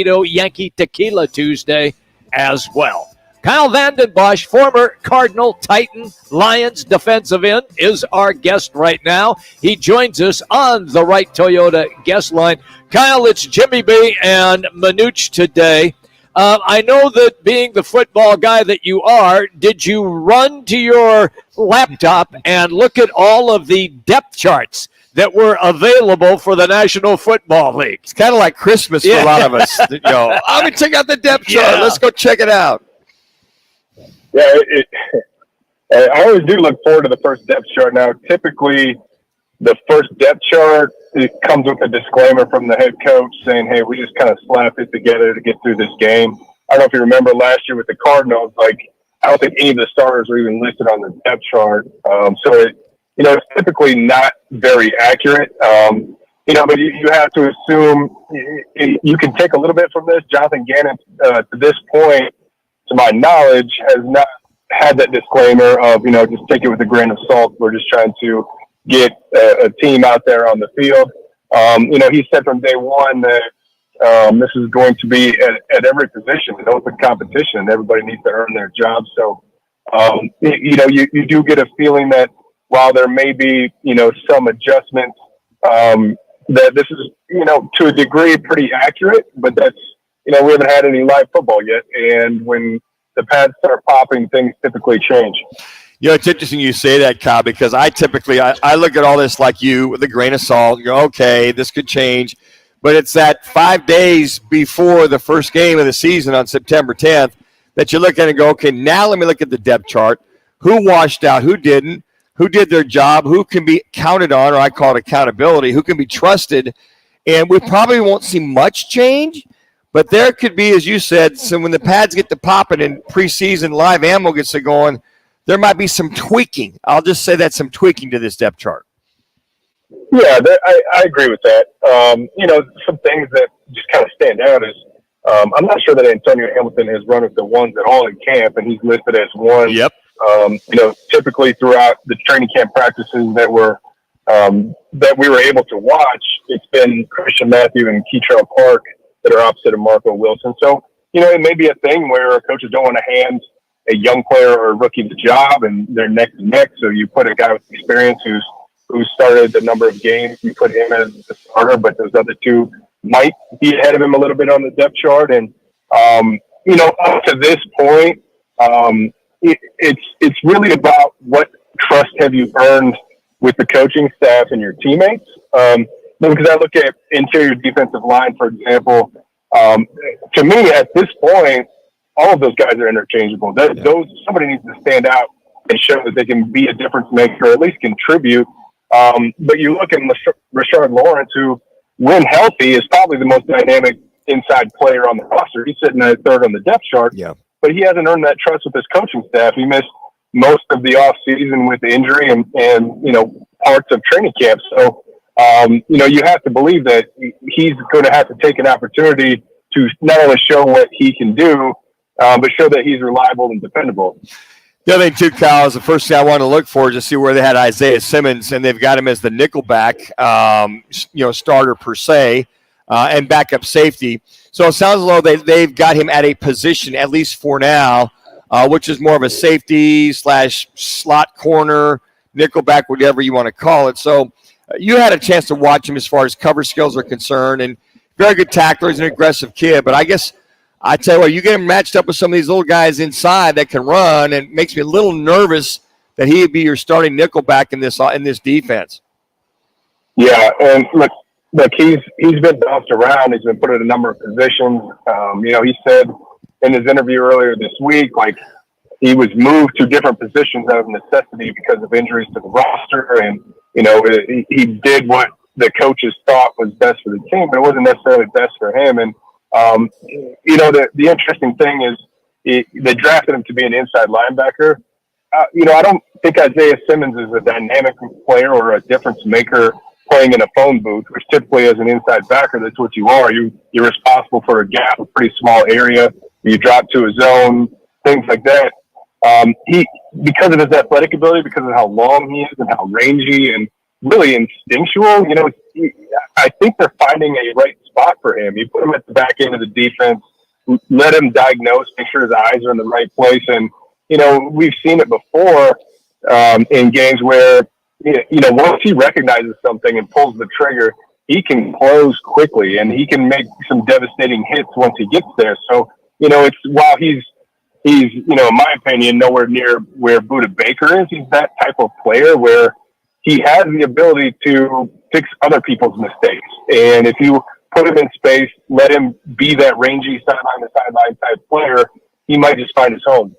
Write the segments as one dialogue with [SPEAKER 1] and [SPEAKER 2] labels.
[SPEAKER 1] Yankee Tequila Tuesday as well. Kyle Vanden, Bosch, former Cardinal, Titan, Lions defensive end, is our guest right now. He joins us on the Right Toyota guest line. Kyle, it's Jimmy B and Manuch today. I know that being the football guy that you are, did you run to your laptop and look at all of the depth charts that were available for the National Football League?
[SPEAKER 2] It's kind of like Christmas for a lot of us. I'm going to check out the depth chart. Let's go check it out.
[SPEAKER 3] Yeah, I always do look forward to the first depth chart. Now, typically, the first depth chart, it comes with a disclaimer from the head coach saying, hey, we just kind of slap it together to get through this game. I don't know if you remember last year with the Cardinals, I don't think any of the starters were even listed on the depth chart. It's typically not very accurate. But you have to assume you can take a little bit from this. Jonathan Gannon, to this point, to my knowledge, has not had that disclaimer of, just take it with a grain of salt. We're just trying to get a team out there on the field. He said from day one that this is going to be at every position an open competition, and everybody needs to earn their job. So, you do get a feeling that while there may be, some adjustments, that this is, to a degree pretty accurate, but that's, we haven't had any live football yet. And when the pads start popping, things typically change.
[SPEAKER 2] It's interesting you say that, Kyle, because I look at all this like you with a grain of salt. You go, okay, this could change. But it's that 5 days before the first game of the season on September 10th that you look at and go, okay, now let me look at the depth chart. Who washed out? Who didn't? Who did their job? Who can be counted on, or I call it accountability? Who can be trusted? And we probably won't see much change. But there could be, as you said, so when the pads get to popping and preseason live ammo gets to going, there might be some tweaking. I'll just say that, some tweaking to this depth chart.
[SPEAKER 3] Yeah, I agree with that. Some things that just kind of stand out is I'm not sure that Antonio Hamilton has run with the ones at all in camp, and he's listed as one.
[SPEAKER 2] Yep.
[SPEAKER 3] Typically throughout the training camp practices that we were able to watch, it's been Christian Matthew and Keitrell Park that are opposite of Marco Wilson. So, it may be a thing where coaches don't want to hand a young player or a rookie the job and they're neck to neck. So you put a guy with experience who started the number of games, you put him as the starter, but those other two might be ahead of him a little bit on the depth chart. And, up to this point, it's really about what trust have you earned with the coaching staff and your teammates. Because I look at interior defensive line, for example, to me at this point, all of those guys are interchangeable. Somebody needs to stand out and show that they can be a difference maker, or at least contribute. But you look at Rashard Lawrence, who, when healthy, is probably the most dynamic inside player on the roster. He's sitting at third on the depth chart, but he hasn't earned that trust with his coaching staff. He missed most of the off season with injury and parts of training camp. So, you have to believe that he's going to have to take an opportunity to not only show what he can do, but show that he's reliable and dependable.
[SPEAKER 2] The other thing, too, Kyle, is the first thing I want to look for is to see where they had Isaiah Simmons, and they've got him as the nickelback, starter per se, and backup safety. So it sounds as though they've got him at a position, at least for now, which is more of a safety / slot corner, nickelback, whatever you want to call it. So you had a chance to watch him as far as cover skills are concerned, and very good tackler. He's an aggressive kid, but I guess I tell you what, you get him matched up with some of these little guys inside that can run, and it makes me a little nervous that he would be your starting nickelback in this defense.
[SPEAKER 3] Yeah, and look, he's been bounced around. He's been put in a number of positions. He said in his interview earlier this week, he was moved to different positions out of necessity because of injuries to the roster, and he did what the coaches thought was best for the team, but it wasn't necessarily best for him. And the interesting thing is they drafted him to be an inside linebacker. I don't think Isaiah Simmons is a dynamic player or a difference maker playing in a phone booth, which typically as an inside backer, that's what you are. You're responsible for a gap, a pretty small area. You drop to a zone, things like that. He, because of his athletic ability, because of how long he is and how rangy and really instinctual. I think they're finding a right spot for him. You put him at the back end of the defense, let him diagnose, make sure his eyes are in the right place. And, we've seen it before in games where, once he recognizes something and pulls the trigger, he can close quickly and he can make some devastating hits once he gets there. So, it's while he's, in my opinion, nowhere near where Budda Baker is, he's that type of player where he has the ability to fix other people's mistakes. And if you put him in space, let him be that rangy sideline type player, he might just find his home.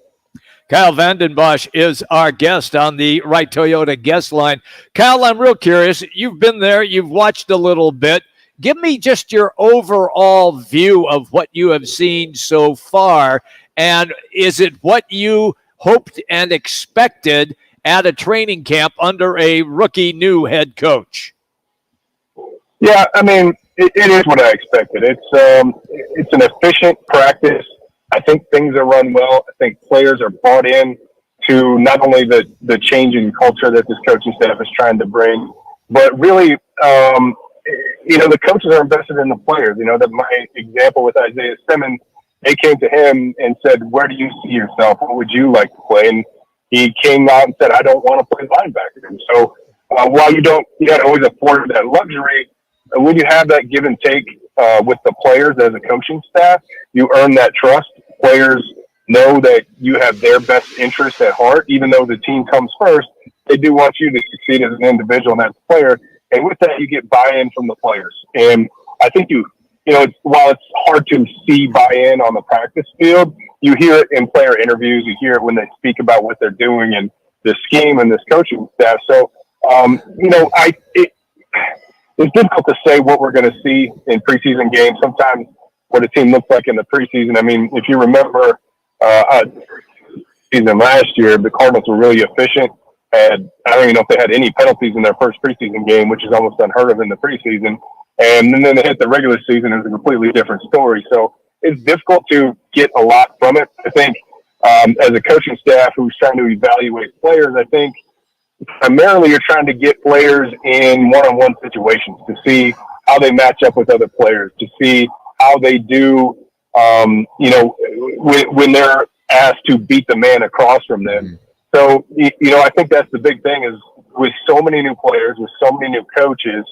[SPEAKER 1] Kyle Vanden Bosch is our guest on the Right Toyota guest line. Kyle, I'm real curious. You've been there. You've watched a little bit. Give me just your overall view of what you have seen so far. And is it what you hoped and expected at a training camp under a rookie new head coach?
[SPEAKER 3] Yeah, I mean, it is what I expected. It's an efficient practice. I think things are run well. I think players are bought in to not only the changing culture that this coaching staff is trying to bring, but really, the coaches are invested in the players. That my example with Isaiah Simmons, they came to him and said, "Where do you see yourself? What would you like to play?" And he came out and said, "I don't want to play linebacker." And so while you don't always afford that luxury, when you have that give and take with the players as a coaching staff, you earn that trust. Players know that you have their best interest at heart, even though the team comes first. They do want you to succeed as an individual and as a player. And with that, you get buy-in from the players. And I think while it's hard to see buy-in on the practice field, you hear it in player interviews. You hear it when they speak about what they're doing and the scheme and this coaching staff. So, it's difficult to say what we're going to see in preseason games. Sometimes what a team looks like in the preseason. I mean, if you remember season last year, the Cardinals were really efficient. I don't even know if they had any penalties in their first preseason game, which is almost unheard of in the preseason. And then they hit the regular season. It was a completely different story. So it's difficult to get a lot from it. I think as a coaching staff who's trying to evaluate players, I think primarily you're trying to get players in one-on-one situations to see how they match up with other players, to see how they do, when they're asked to beat the man across from them. So, I think that's the big thing is with so many new players, with so many new coaches,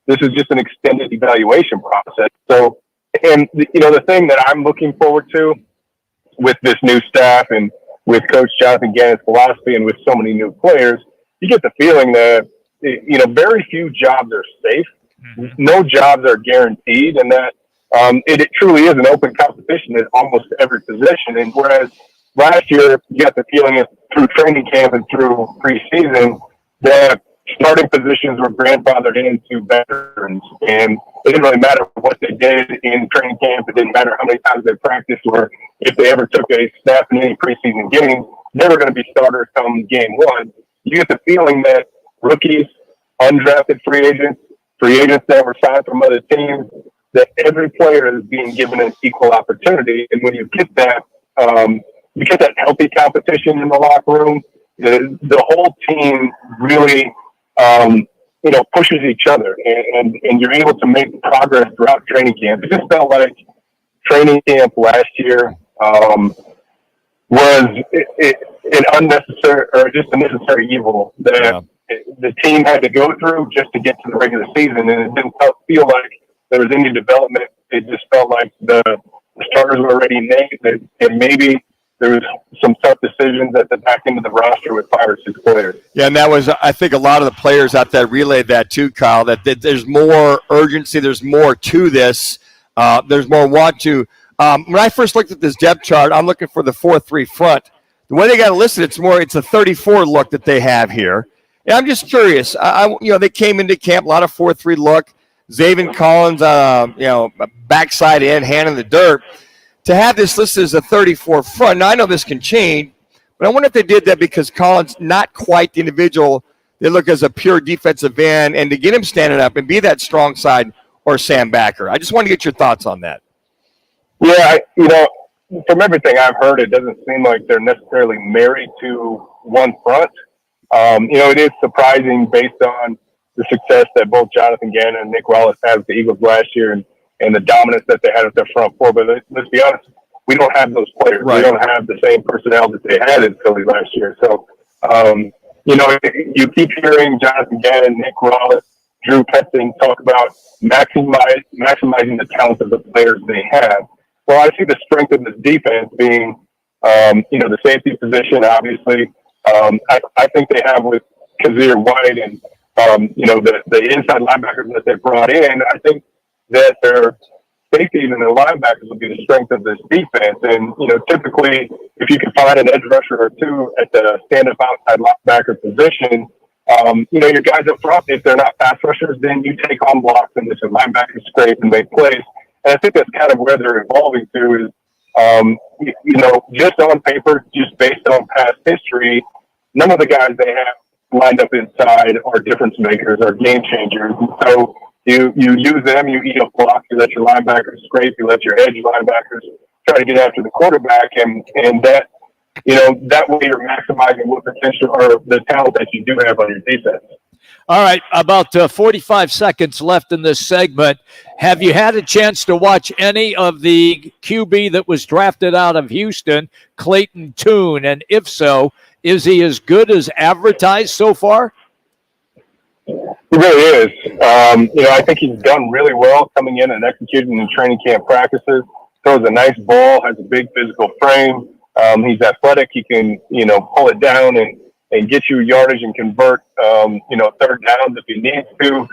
[SPEAKER 3] this is just an extended evaluation process. So, and, the thing that I'm looking forward to with this new staff and with Coach Jonathan Gannon's philosophy and with so many new players, you get the feeling that, very few jobs are safe. No jobs are guaranteed, and that it truly is an open competition at almost every position. And whereas last year, you got the feeling through training camp and through preseason that starting positions were grandfathered into veterans, and it didn't really matter what they did in training camp. It didn't matter how many times they practiced or if they ever took a snap in any preseason game. They were going to be starters come game one. You get the feeling that rookies, undrafted free agents that were signed from other teams, that every player is being given an equal opportunity. And when you get that healthy competition in the locker room, the whole team really, pushes each other, and you're able to make progress throughout training camp. It just felt like training camp last year was an unnecessary or just a necessary evil that the team had to go through just to get to the regular season, and it didn't feel like there was any development. It just felt like the starters were already named, and maybe there was some tough decisions at the back end of the roster with 5 or 6 players.
[SPEAKER 2] Yeah, and that was, I think, a lot of the players out there relayed that too, Kyle, that there's more urgency, there's more to this, there's more want to. When I first looked at this depth chart, I'm looking for the 4-3 front. The way they got it listed, it's a 34 look that they have here. And I'm just curious. They came into camp, a lot of 4-3 look. Zaven Collins, backside in, hand in the dirt. To have this listed as a 34 front, now I know this can change, but I wonder if they did that because Collins, not quite the individual, they look as a pure defensive end, and to get him standing up and be that strong side or Sam Backer. I just want to get your thoughts on that.
[SPEAKER 3] Yeah, from everything I've heard, it doesn't seem like they're necessarily married to one front. It is surprising based on the success that both Jonathan Gannon and Nick Wallace had with the Eagles last year and the dominance that they had at their front four. But let's be honest, we don't have those players.
[SPEAKER 2] Right.
[SPEAKER 3] We don't have the same personnel that they had in Philly last year. So, you keep hearing Jonathan Gannon, Nick Wallace, Drew Petzing talk about maximizing the talent of the players they have. Well, I see the strength of this defense being, the safety position, obviously. I think they have with Kazir White and, the inside linebackers that they brought in. I think that their safeties and their linebackers will be the strength of this defense. And, typically, if you can find an edge rusher or two at the stand-up outside linebacker position, your guys up front, if they're not pass rushers, then you take on blocks and let your linebackers scrape and make plays. And I think that's kind of where they're evolving to is, just on paper, just based on past history, none of the guys they have lined up inside are difference makers or game changers. And so you use them, you eat up blocks, you let your linebackers scrape, you let your edge linebackers try to get after the quarterback, and that that way you're maximizing what potential or the talent that you do have on your defense.
[SPEAKER 1] All right, about 45 seconds left in this segment. Have you had a chance to watch any of the QB that was drafted out of Houston, Clayton Tune? And if so, is he as good as advertised so far?
[SPEAKER 3] He really is. I think he's done really well coming in and executing in training camp practices. Throws a nice ball, has a big physical frame. He's athletic. He can, pull it down and get you yardage and convert, third downs if he needs to.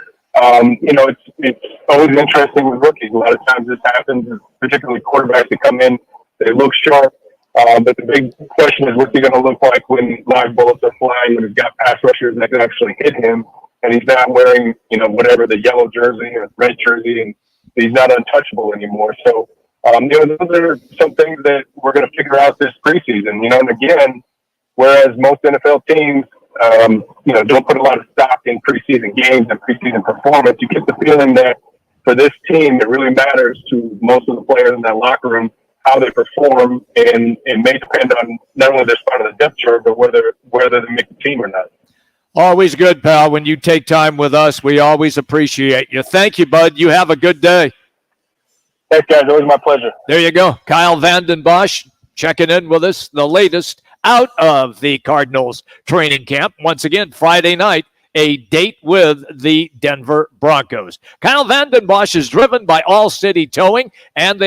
[SPEAKER 3] It's always interesting with rookies. A lot of times this happens, particularly quarterbacks that come in, they look sharp. But the big question is, what's he going to look like when live bullets are flying, when he's got pass rushers that can actually hit him, and he's not wearing, whatever, the yellow jersey or red jersey, and he's not untouchable anymore. So, those are some things that we're going to figure out this preseason, and again, whereas most NFL teams, don't put a lot of stock in preseason games and preseason performance, you get the feeling that for this team, it really matters to most of the players in that locker room how they perform, and it may depend on not only their spot on the depth chart, but whether they make the team or not.
[SPEAKER 1] Always good, pal. When you take time with us, we always appreciate you. Thank you, bud. You have a good day.
[SPEAKER 3] Thanks, guys. Always my pleasure.
[SPEAKER 1] There you go. Kyle Vanden Bosch checking in with us, the latest out of the Cardinals training camp. Once again, Friday night, a date with the Denver Broncos. Kyle Vanden Bosch is driven by All City Towing, and they